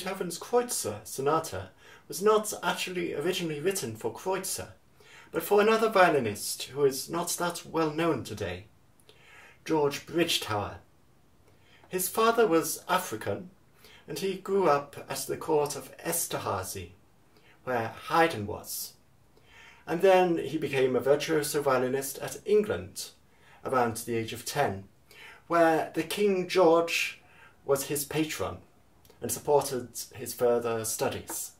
Beethoven's Kreutzer Sonata was not actually originally written for Kreutzer, but for another violinist who is not that well known today, George Bridgetower. His father was African, and he grew up at the court of Esterhazy, where Haydn was. And then he became a virtuoso violinist at England around the age of 10, where the King George was his patron and supported his further studies.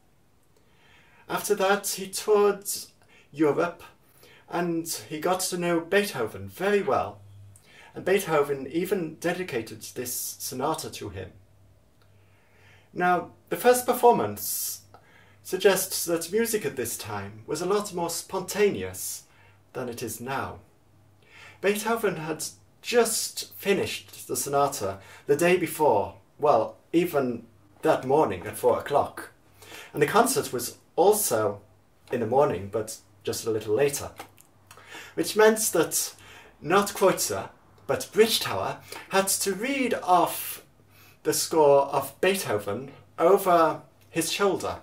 After that he toured Europe and he got to know Beethoven very well, and Beethoven even dedicated this sonata to him. Now, the first performance suggests that music at this time was a lot more spontaneous than it is now. Beethoven had just finished the sonata the day before, well, even that morning at 4 o'clock. And the concert was also in the morning, but just a little later. Which meant that not Kreutzer, but Bridgetower had to read off the score of Beethoven over his shoulder.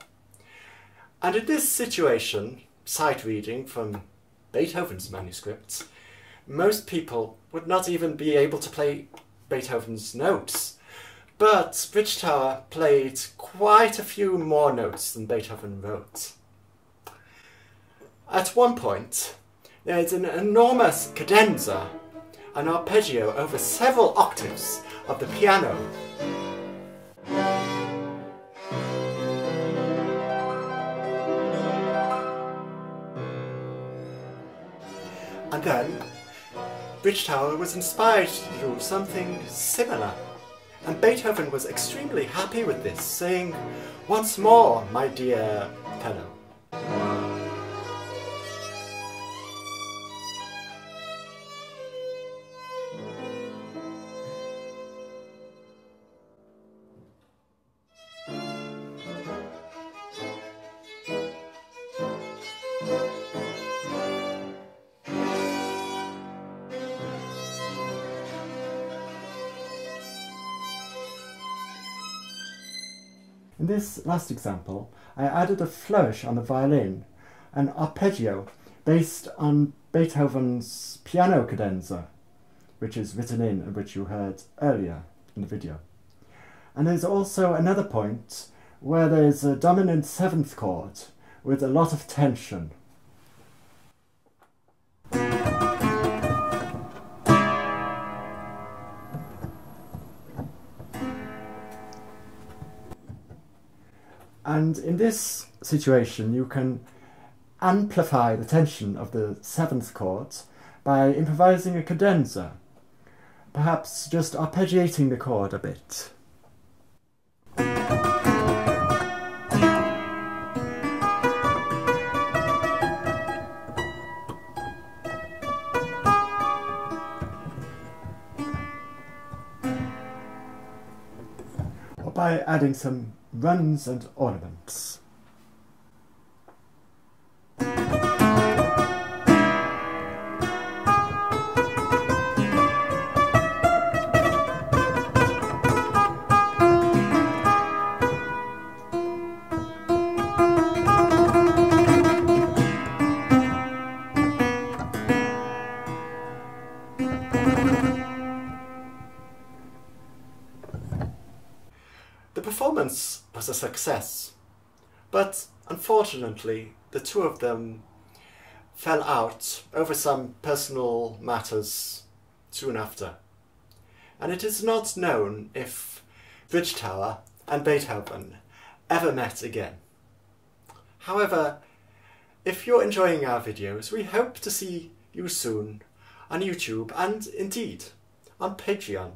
And in this situation, sight reading from Beethoven's manuscripts, most people would not even be able to play Beethoven's notes. But Bridgetower played quite a few more notes than Beethoven wrote. At one point, there is an enormous cadenza, an arpeggio over several octaves of the piano. And then, Bridgetower was inspired to do something similar, and Beethoven was extremely happy with this, saying, "Once more, my dear fellow." In this last example, I added a flourish on the violin, an arpeggio based on Beethoven's piano cadenza, which is written in and which you heard earlier in the video. And there's also another point where there's a dominant 7th chord with a lot of tension. And in this situation you can amplify the tension of the 7th chord by improvising a cadenza, perhaps just arpeggiating the chord a bit. Or by adding some runs and ornaments. The performance was a success, but unfortunately the two of them fell out over some personal matters soon after, and it is not known if Bridgetower and Beethoven ever met again. However, if you're enjoying our videos, we hope to see you soon on YouTube and indeed on Patreon.